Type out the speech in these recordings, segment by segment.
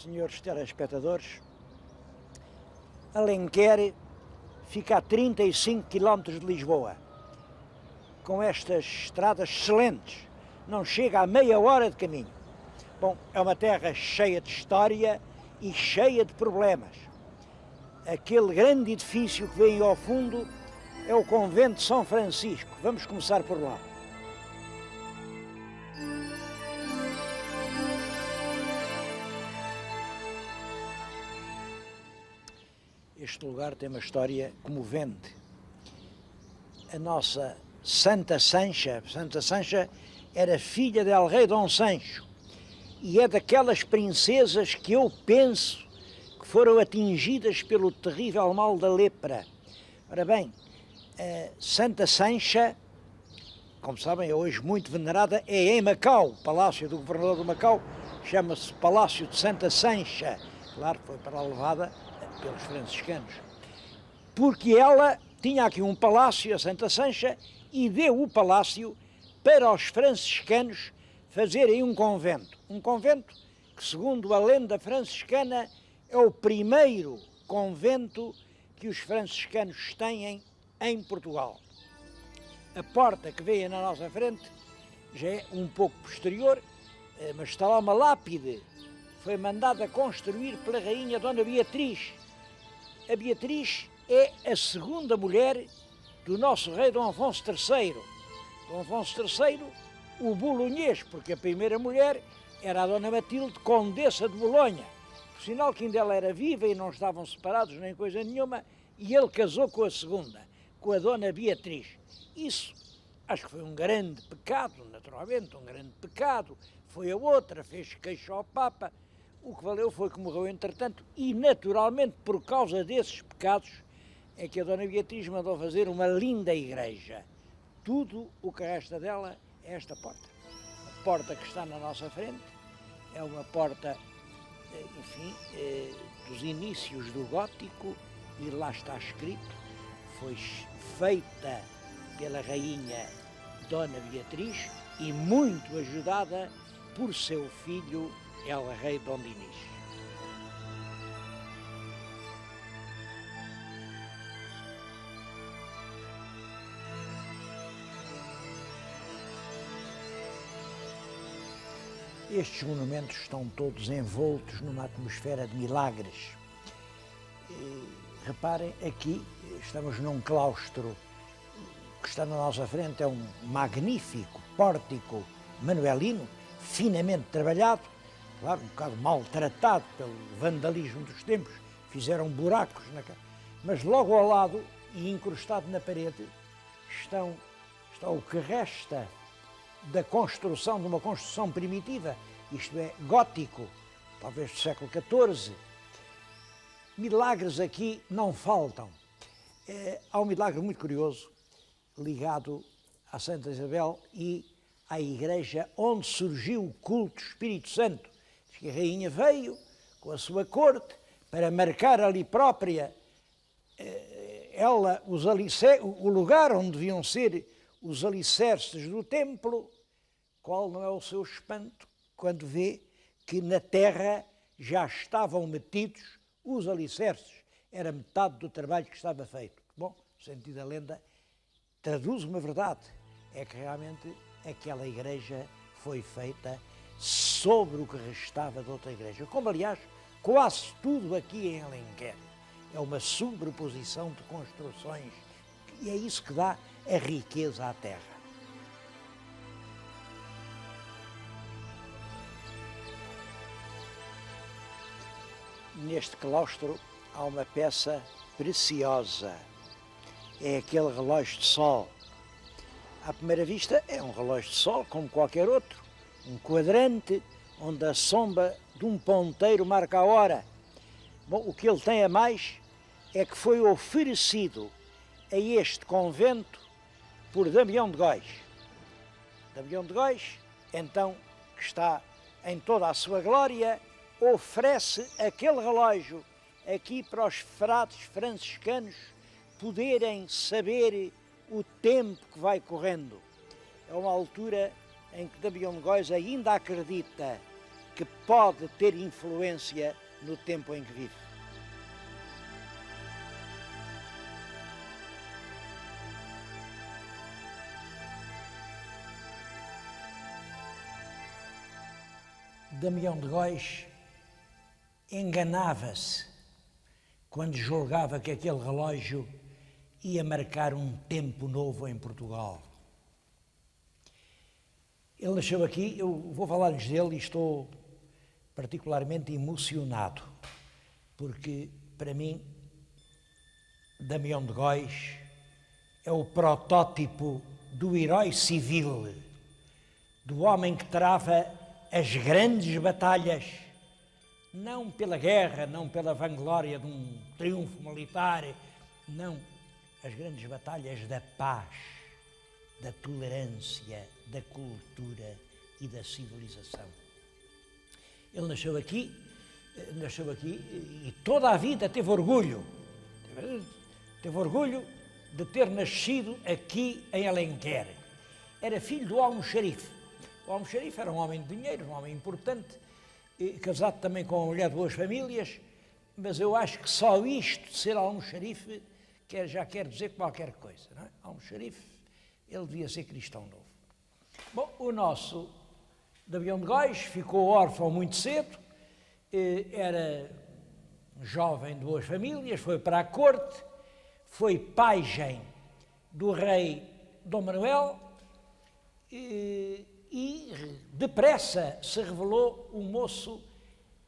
Senhores telespectadores, Alenquer fica a 35 km de Lisboa, com estas estradas excelentes, não chega a meia hora de caminho. Bom, é uma terra cheia de história e cheia de problemas. Aquele grande edifício que vem ao fundo é o Convento de São Francisco. Vamos começar por lá. Este lugar tem uma história comovente. A nossa Santa Sancha era filha del rei Dom Sancho e é daquelas princesas que eu penso que foram atingidas pelo terrível mal da lepra. Ora bem, a Santa Sancha, como sabem, é hoje muito venerada, é em Macau, o palácio do governador de Macau, chama-se Palácio de Santa Sancha. Claro que foi para lá levada pelos franciscanos, porque ela tinha aqui um palácio, a Santa Sancha, e deu o palácio para os franciscanos fazerem um convento que, segundo a lenda franciscana, é o primeiro convento que os franciscanos têm em Portugal. A porta que vem na nossa frente já é um pouco posterior, mas está lá uma lápide, foi mandada construir pela rainha Dona Beatriz. A Beatriz é a segunda mulher do nosso rei Dom Afonso III. Dom Afonso III, o bolonhês, porque a primeira mulher era a Dona Matilde, condessa de Bolonha. Por sinal que ainda ela era viva e não estavam separados nem coisa nenhuma, e ele casou com a segunda, com a Dona Beatriz. Isso acho que foi um grande pecado, naturalmente, um grande pecado. Foi a outra, fez queixo ao Papa. O que valeu foi que morreu entretanto e, naturalmente, por causa desses pecados, é que a Dona Beatriz mandou fazer uma linda igreja. Tudo o que resta dela é esta porta. A porta que está na nossa frente é uma porta, enfim, dos inícios do gótico, e lá está escrito, foi feita pela rainha Dona Beatriz e muito ajudada por seu filho El Rei Dom Dinis. Estes monumentos estão todos envoltos numa atmosfera de milagres. Reparem, aqui estamos num claustro que está na nossa frente, é um magnífico pórtico manuelino, finamente trabalhado, claro, um bocado maltratado pelo vandalismo dos tempos, fizeram buracos na casa, mas logo ao lado e encrustado na parede está o que resta da construção, de uma construção primitiva, isto é, gótico, talvez do século XIV. Milagres aqui não faltam. Há um milagre muito curioso ligado a Santa Isabel e à igreja onde surgiu o culto do Espírito Santo. Diz que a rainha veio com a sua corte para marcar ali própria o lugar onde deviam ser os alicerces do templo. Qual não é o seu espanto quando vê que na terra já estavam metidos os alicerces. Era metade do trabalho que estava feito. Bom, no sentido da lenda, traduz uma verdade, é que realmente aquela igreja foi feita sobre o que restava de outra igreja, como aliás quase tudo aqui em Alenquer. É uma sobreposição de construções e é isso que dá a riqueza à terra. Neste claustro há uma peça preciosa, é aquele relógio de sol. À primeira vista é um relógio de sol como qualquer outro, um quadrante onde a sombra de um ponteiro marca a hora. Bom, o que ele tem a mais é que foi oferecido a este convento por Damião de Góis. Damião de Góis, então, que está em toda a sua glória, oferece aquele relógio aqui para os frades franciscanos poderem saber o tempo que vai correndo. É uma altura em que Damião de Góis ainda acredita que pode ter influência no tempo em que vive. Damião de Góis enganava-se quando julgava que aquele relógio ia marcar um tempo novo em Portugal. Ele nasceu aqui, eu vou falar-lhes dele e estou particularmente emocionado, porque, para mim, Damião de Góis é o protótipo do herói civil, do homem que trava as grandes batalhas, não pela guerra, não pela vanglória de um triunfo militar, não, as grandes batalhas da paz, da tolerância, da cultura e da civilização. Ele nasceu aqui e toda a vida teve orgulho de ter nascido aqui em Alenquer. Era filho do almoxarife. O almoxarife era um homem de dinheiro, um homem importante, casado também com uma mulher de boas famílias, mas eu acho que só isto de ser almoxarife já quer dizer qualquer coisa, não é? Almoxarife, ele devia ser cristão novo. Bom, o nosso Damião de Góis ficou órfão muito cedo, era um jovem de boas famílias, foi para a corte, foi pajem do rei Dom Manuel e depressa se revelou um moço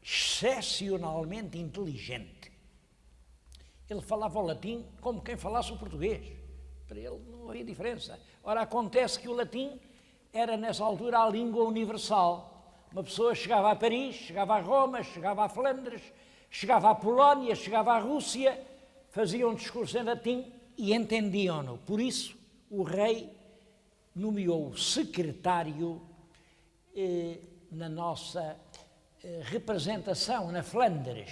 excepcionalmente inteligente. Ele falava o latim como quem falasse o português. Para ele não havia diferença. Ora, acontece que o latim era, nessa altura, a língua universal. Uma pessoa chegava a Paris, chegava a Roma, chegava a Flandres, chegava à Polónia, chegava à Rússia, fazia um discurso em latim e entendiam-no. Por isso, o rei nomeou secretário na nossa representação na Flandres,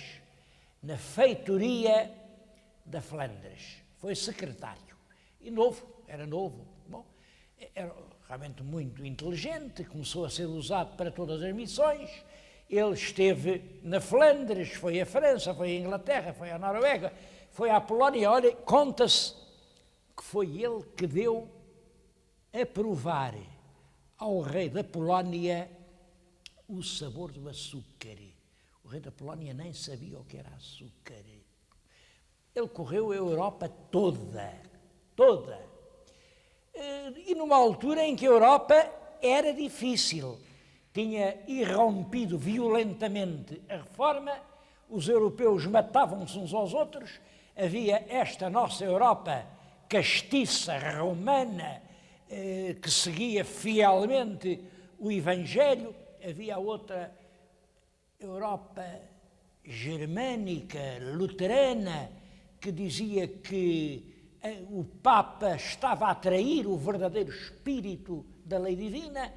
na feitoria da Flandres. Foi secretário. E era novo. Bom, era realmente muito inteligente, começou a ser usado para todas as missões. Ele esteve na Flandres, foi à França, foi à Inglaterra, foi à Noruega, foi à Polónia. Olha, conta-se que foi ele que deu a provar ao rei da Polónia o sabor do açúcar. O rei da Polónia nem sabia o que era açúcar. Ele correu a Europa toda. E numa altura em que a Europa era difícil, tinha irrompido violentamente a reforma, os europeus matavam-se uns aos outros, havia esta nossa Europa castiça, romana, que seguia fielmente o Evangelho, havia a outra Europa germânica, luterana, que dizia que o Papa estava a trair o verdadeiro espírito da lei divina,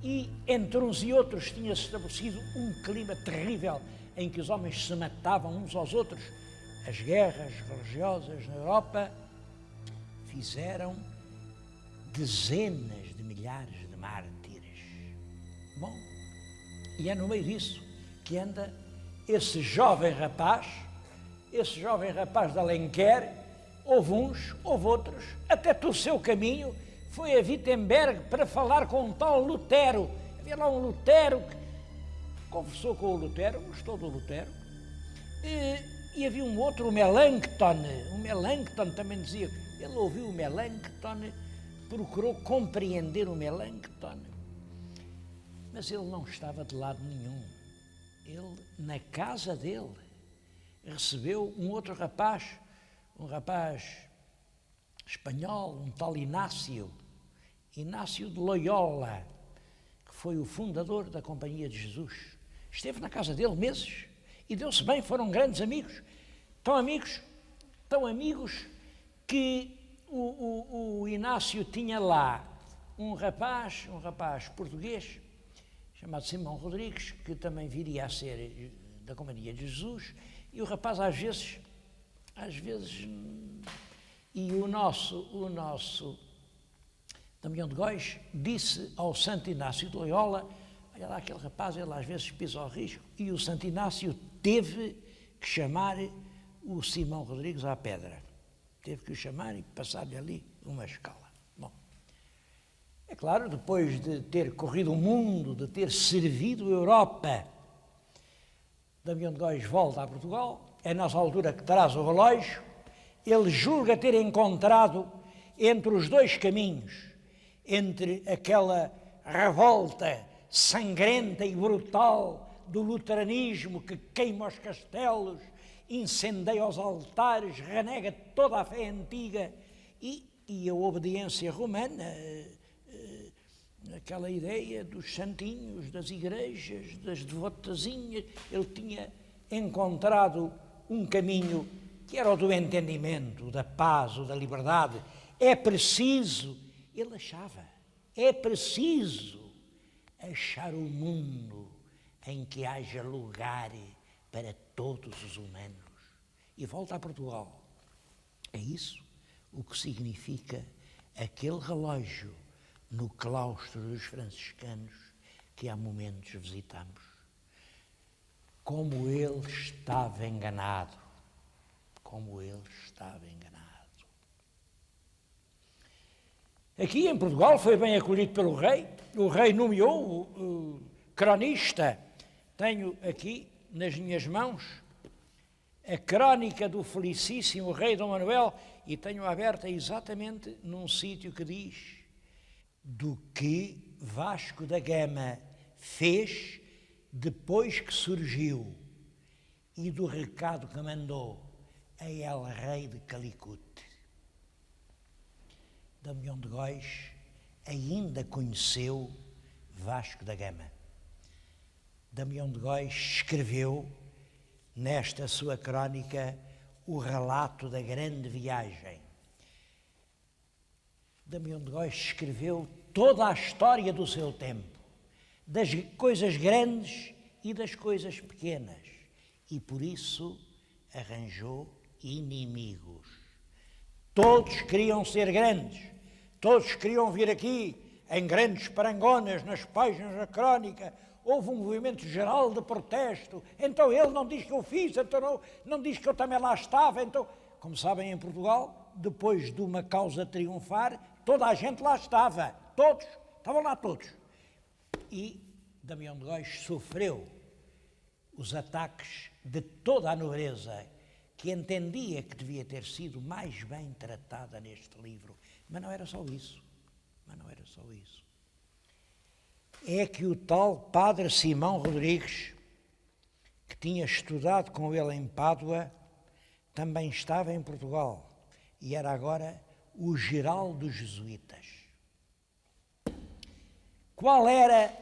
e entre uns e outros tinha-se estabelecido um clima terrível em que os homens se matavam uns aos outros. As guerras religiosas na Europa fizeram dezenas de milhares de mártires. Bom, e é no meio disso que anda esse jovem rapaz de Alenquer. Houve uns, houve outros, até torceu o caminho, foi a Wittenberg para falar com um tal Lutero. Havia lá um Lutero que conversou com o Lutero, gostou do Lutero, e havia um outro, o Melanchthon também dizia, ele ouviu o Melanchthon, procurou compreender o Melanchthon, mas ele não estava de lado nenhum. Ele, na casa dele, recebeu um outro rapaz, um rapaz espanhol, um tal Inácio de Loyola, que foi o fundador da Companhia de Jesus. Esteve na casa dele meses e deu-se bem, foram grandes amigos. Tão amigos que o Inácio tinha lá um rapaz português, chamado Simão Rodrigues, que também viria a ser da Companhia de Jesus, e o rapaz às vezes, e o nosso Damião de Góis disse ao Santo Inácio de Loyola: olha lá aquele rapaz, ele às vezes pisa ao risco. E o Santo Inácio teve que chamar o Simão Rodrigues à pedra. Teve que o chamar e passar-lhe ali uma escala. Bom, é claro, depois de ter corrido o mundo, de ter servido a Europa, Damião de Góis volta a Portugal, é nessa altura que traz o relógio, ele julga ter encontrado entre os dois caminhos, entre aquela revolta sangrenta e brutal do luteranismo que queima os castelos, incendeia os altares, renega toda a fé antiga e a obediência romana, aquela ideia dos santinhos, das igrejas, das devotazinhas. Ele tinha encontrado um caminho que era o do entendimento, da paz, o da liberdade. É preciso, ele achava, é preciso achar o mundo em que haja lugar para todos os humanos. E volta a Portugal. É isso o que significa aquele relógio no claustro dos franciscanos que há momentos visitamos. Como ele estava enganado. Como ele estava enganado. Aqui em Portugal foi bem acolhido pelo rei. O rei nomeou o cronista. Tenho aqui nas minhas mãos a crónica do felicíssimo rei Dom Manuel e tenho aberta exatamente num sítio que diz do que Vasco da Gama fez depois que surgiu e do recado que mandou a El Rei de Calicut. Damião de Góis ainda conheceu Vasco da Gama. Damião de Góis escreveu nesta sua crónica o relato da grande viagem. Damião de Góis escreveu toda a história do seu tempo, das coisas grandes e das coisas pequenas, e por isso arranjou inimigos. Todos queriam ser grandes, todos queriam vir aqui em grandes parangonas, nas páginas da crónica. Houve um movimento geral de protesto. Então ele não diz que eu fiz, então não diz que eu também lá estava. Então, como sabem, em Portugal, depois de uma causa triunfar, toda a gente lá estava. Todos, estavam lá todos. E Damião de Góis sofreu os ataques de toda a nobreza que entendia que devia ter sido mais bem tratada neste livro. Mas não era só isso. É que o tal padre Simão Rodrigues, que tinha estudado com ele em Pádua, também estava em Portugal e era agora o geral dos jesuítas. Qual era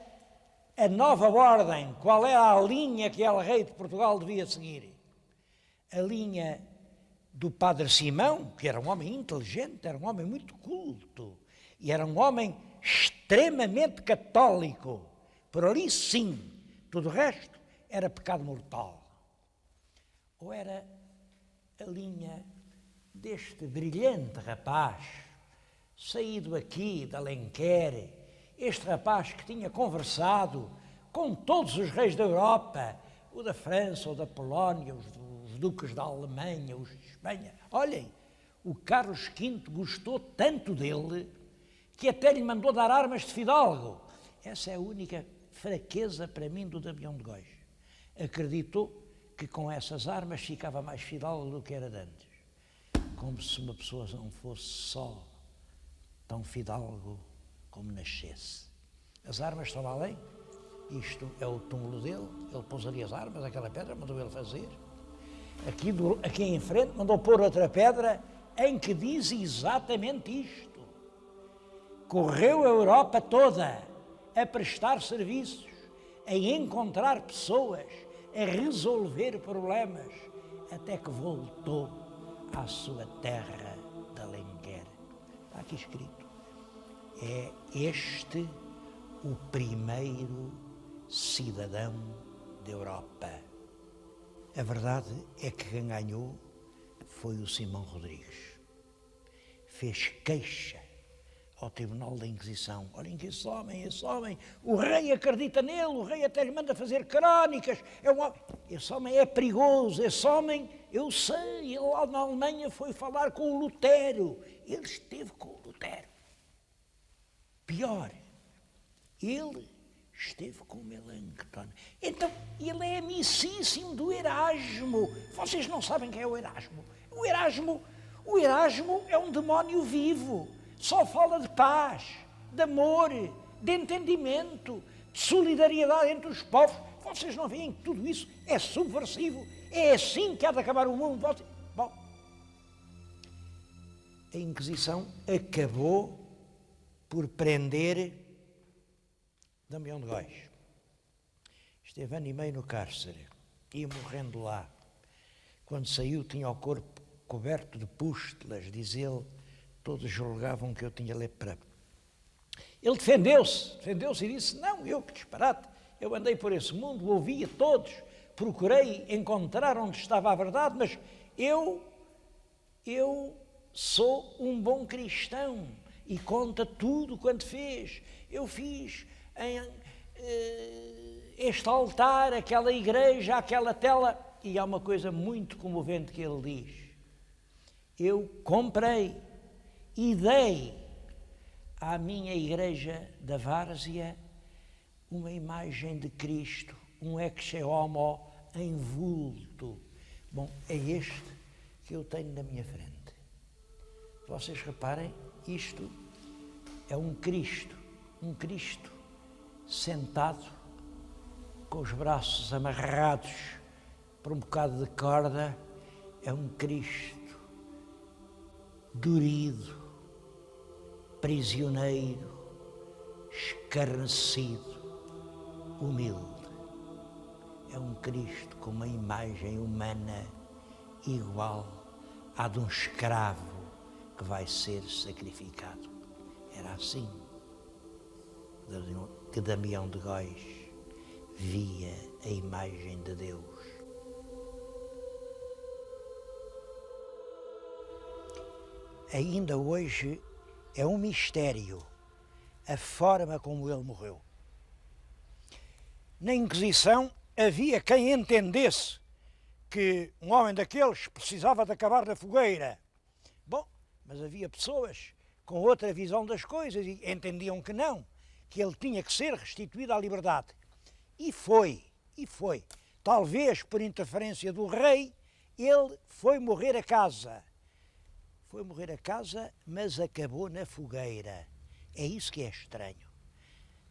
a nova ordem? Qual era a linha que El Rei de Portugal devia seguir? A linha do padre Simão, que era um homem inteligente, era um homem muito culto e era um homem extremamente católico. Por ali sim, tudo o resto era pecado mortal. Ou era a linha deste brilhante rapaz, saído aqui de Alenquer, este rapaz que tinha conversado com todos os reis da Europa, o da França, o da Polónia, os duques da Alemanha, os de Espanha. Olhem, o Carlos V gostou tanto dele que até lhe mandou dar armas de fidalgo. Essa é a única fraqueza para mim do Damião de Góis. Acreditou que com essas armas ficava mais fidalgo do que era de antes. Como se uma pessoa não fosse só tão fidalgo como nascesse. As armas estão além. Isto é o túmulo dele. Ele pôs ali as armas, aquela pedra, mandou ele fazer. Aqui em frente mandou pôr outra pedra em que diz exatamente isto. Correu a Europa toda a prestar serviços, a encontrar pessoas, a resolver problemas, até que voltou à sua terra de Alenquer. Está aqui escrito. É este o primeiro cidadão da Europa. A verdade é que quem ganhou foi o Simão Rodrigues. Fez queixa ao tribunal da Inquisição. Olhem que esse homem, o rei acredita nele, o rei até lhe manda fazer crónicas. Esse homem é perigoso, esse homem, eu sei, ele lá na Alemanha foi falar com o Lutero. Ele esteve com o Lutero. Pior, ele esteve com o Melancton. Então, ele é amicíssimo do Erasmo. Vocês não sabem quem é o Erasmo? O Erasmo é um demónio vivo. Só fala de paz, de amor, de entendimento, de solidariedade entre os povos. Vocês não veem que tudo isso é subversivo? É assim que há de acabar o mundo? Bom, a Inquisição acabou por prender Damião de Góis. Esteve ano e meio no cárcere, ia morrendo lá. Quando saiu tinha o corpo coberto de pústulas, diz ele, todos julgavam que eu tinha lepra. Ele defendeu-se e disse, não, eu que disparate, eu andei por esse mundo, ouvia todos, procurei encontrar onde estava a verdade, mas eu sou um bom cristão e conta tudo quanto fez. Eu fiz este altar, aquela igreja, aquela tela, e há uma coisa muito comovente que ele diz. Eu comprei e dei à minha igreja da Várzea uma imagem de Cristo, um ecce homo em vulto. Bom, é este que eu tenho na minha frente. Vocês reparem, isto é um Cristo sentado, com os braços amarrados por um bocado de corda, é um Cristo dorido, prisioneiro, escarnecido, humilde. É um Cristo com uma imagem humana igual à de um escravo que vai ser sacrificado. Era assim que Damião de Góis via a imagem de Deus. Ainda hoje é um mistério a forma como ele morreu. Na Inquisição havia quem entendesse que um homem daqueles precisava de acabar na fogueira. Bom, mas havia pessoas com outra visão das coisas e entendiam que não, que ele tinha que ser restituído à liberdade. E foi. Talvez por interferência do rei, ele foi morrer a casa. Mas acabou na fogueira. É isso que é estranho.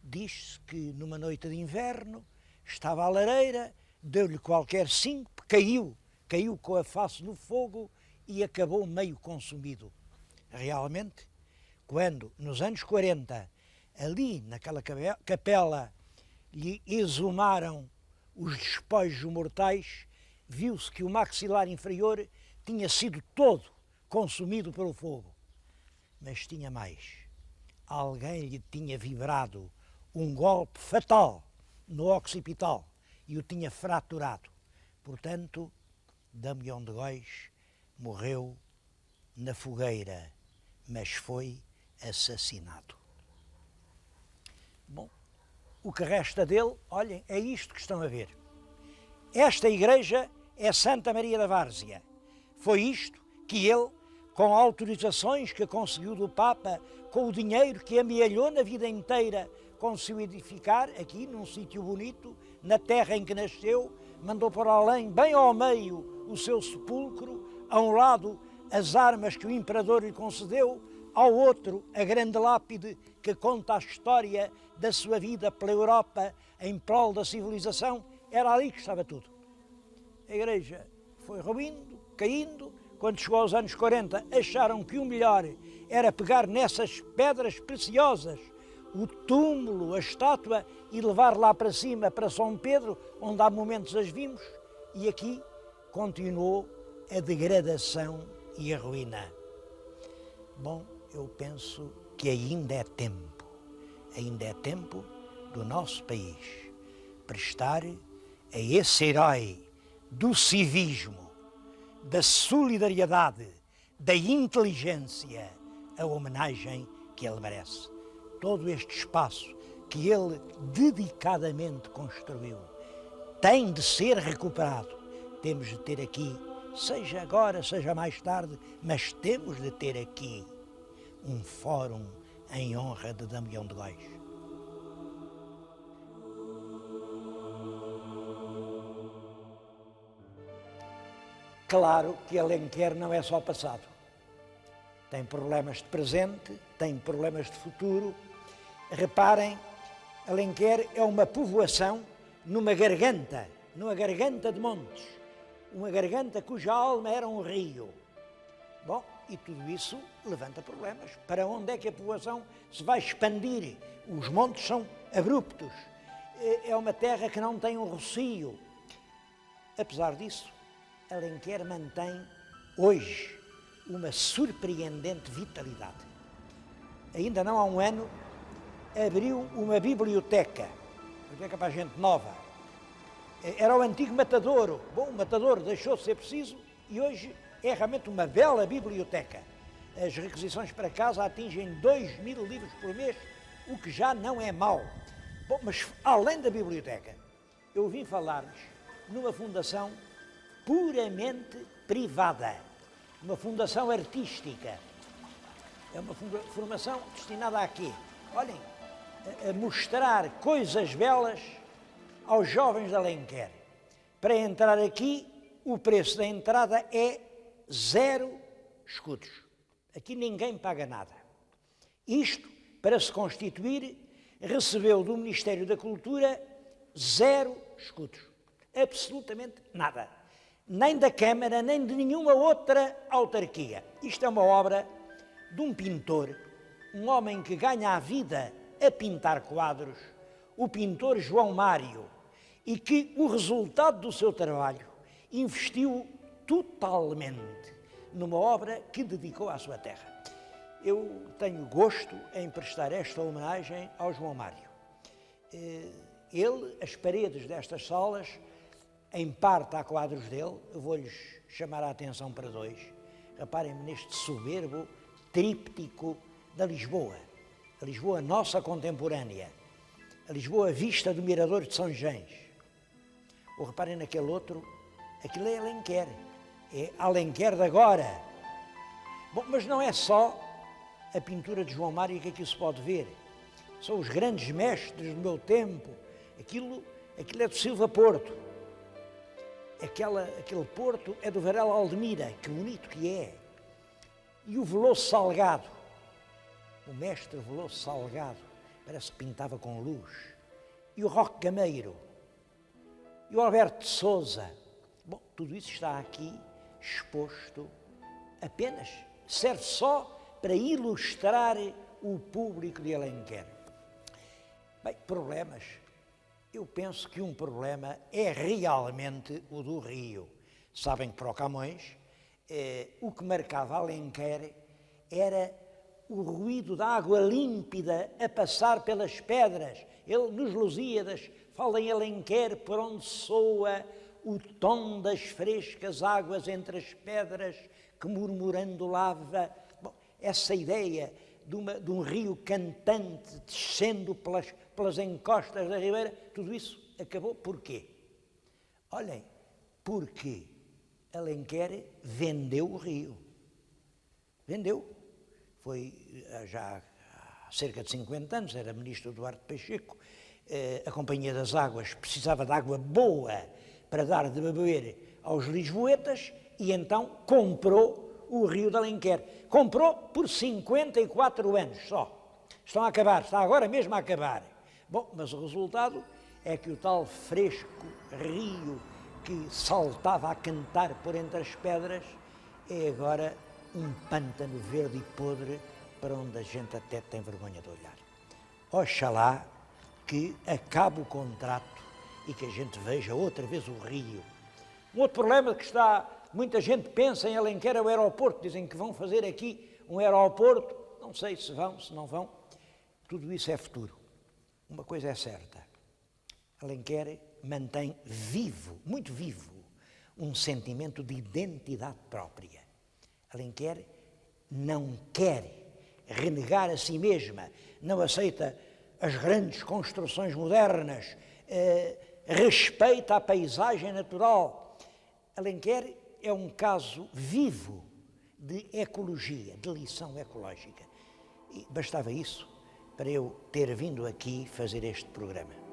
Diz-se que numa noite de inverno estava à lareira, deu-lhe qualquer síncope, caiu com a face no fogo e acabou meio consumido. Realmente, quando nos anos 40, ali naquela capela, lhe exumaram os despojos mortais, viu-se que o maxilar inferior tinha sido todo consumido pelo fogo. Mas tinha mais. Alguém lhe tinha vibrado um golpe fatal no occipital e o tinha fraturado. Portanto, Damião de Góis morreu na fogueira, mas foi assassinado. Bom, o que resta dele, olhem, é isto que estão a ver. Esta igreja é Santa Maria da Várzea. Foi isto que ele, com autorizações que conseguiu do Papa, com o dinheiro que amealhou na vida inteira, conseguiu edificar aqui num sítio bonito, na terra em que nasceu, mandou para além, bem ao meio, o seu sepulcro, a um lado as armas que o imperador lhe concedeu, ao outro a grande lápide que conta a história da sua vida pela Europa em prol da civilização. Era ali que estava tudo. A igreja foi ruindo, caindo. Quando chegou aos anos 40, acharam que o melhor era pegar nessas pedras preciosas, o túmulo, a estátua, e levar lá para cima, para São Pedro, onde há momentos as vimos, e aqui continuou a degradação e a ruína. Bom, eu penso que ainda é tempo do nosso país prestar a esse herói do civismo, da solidariedade, da inteligência, a homenagem que ele merece. Todo este espaço que ele dedicadamente construiu tem de ser recuperado. Temos de ter aqui, seja agora, seja mais tarde, mas temos de ter aqui um fórum em honra de Damião de Góis. Claro que Alenquer não é só passado. Tem problemas de presente, tem problemas de futuro. Reparem, Alenquer é uma povoação numa garganta de montes, uma garganta cuja alma era um rio. Bom, e tudo isso levanta problemas. Para onde é que a povoação se vai expandir? Os montes são abruptos, é uma terra que não tem um rocio. Apesar disso, Alenquer mantém hoje uma surpreendente vitalidade. Ainda não há um ano abriu uma biblioteca para a gente nova. Era o antigo matadouro. Bom, o matadouro deixou de ser preciso e hoje é realmente uma bela biblioteca. As requisições para casa atingem 2.000 livros por mês, o que já não é mau. Bom, mas além da biblioteca, eu vim falar-lhes numa fundação puramente privada, uma fundação artística. É uma formação destinada a quê? Olhem, a mostrar coisas belas aos jovens de Alenquer. Para entrar aqui, o preço da entrada é 0 escudos. Aqui ninguém paga nada. Isto, para se constituir, recebeu do Ministério da Cultura 0 escudos. Absolutamente nada. Nem da Câmara, nem de nenhuma outra autarquia. Isto é uma obra de um pintor, um homem que ganha a vida a pintar quadros, o pintor João Mário, e que o resultado do seu trabalho investiu totalmente numa obra que dedicou à sua terra. Eu tenho gosto em prestar esta homenagem ao João Mário. Ele, as paredes destas salas, em parte há quadros dele, eu vou-lhes chamar a atenção para 2. Reparem-me neste soberbo tríptico da Lisboa, a Lisboa nossa contemporânea, a Lisboa vista do Mirador de São Gens. Ou reparem naquele outro, aquilo é Alenquer, é Alenquer de agora. Bom, mas não é só a pintura de João Mário que aqui se pode ver, são os grandes mestres do meu tempo, aquilo é do Silva Porto. Aquele Porto é do Varela Aldemira, que bonito que é. E o Veloso Salgado, o mestre Veloso Salgado, parece que pintava com luz. E o Roque Gameiro, e o Alberto de Sousa. Bom, tudo isso está aqui exposto apenas, serve só para ilustrar o público de Alenquer. Bem, problemas. Eu penso que um problema é realmente o do rio. Sabem que para o Camões, o que marcava Alenquer era o ruído da água límpida a passar pelas pedras. Ele, nos Lusíadas, fala em Alenquer por onde soa o tom das frescas águas entre as pedras que murmurando lava. Bom, essa ideia de um rio cantante descendo pelas encostas da ribeira, tudo isso acabou por quê? Olhem, porque Alenquer vendeu o rio. Vendeu. Foi já há cerca de 50 anos, era ministro Duarte Pacheco, a Companhia das Águas precisava de água boa para dar de beber aos lisboetas e então comprou o rio de Alenquer. Comprou por 54 anos só. Estão a acabar, está agora mesmo a acabar. Bom, mas o resultado é que o tal fresco rio que saltava a cantar por entre as pedras é agora um pântano verde e podre para onde a gente até tem vergonha de olhar. Oxalá que acabe o contrato e que a gente veja outra vez o rio. Um outro problema que está, muita gente pensa em Alenquer é o aeroporto, dizem que vão fazer aqui um aeroporto, não sei se vão, se não vão, tudo isso é futuro. Uma coisa é certa, Alenquer mantém vivo, muito vivo, um sentimento de identidade própria. Alenquer não quer renegar a si mesma, não aceita as grandes construções modernas, respeita a paisagem natural. Alenquer é um caso vivo de ecologia, de lição ecológica. E bastava isso para eu ter vindo aqui fazer este programa.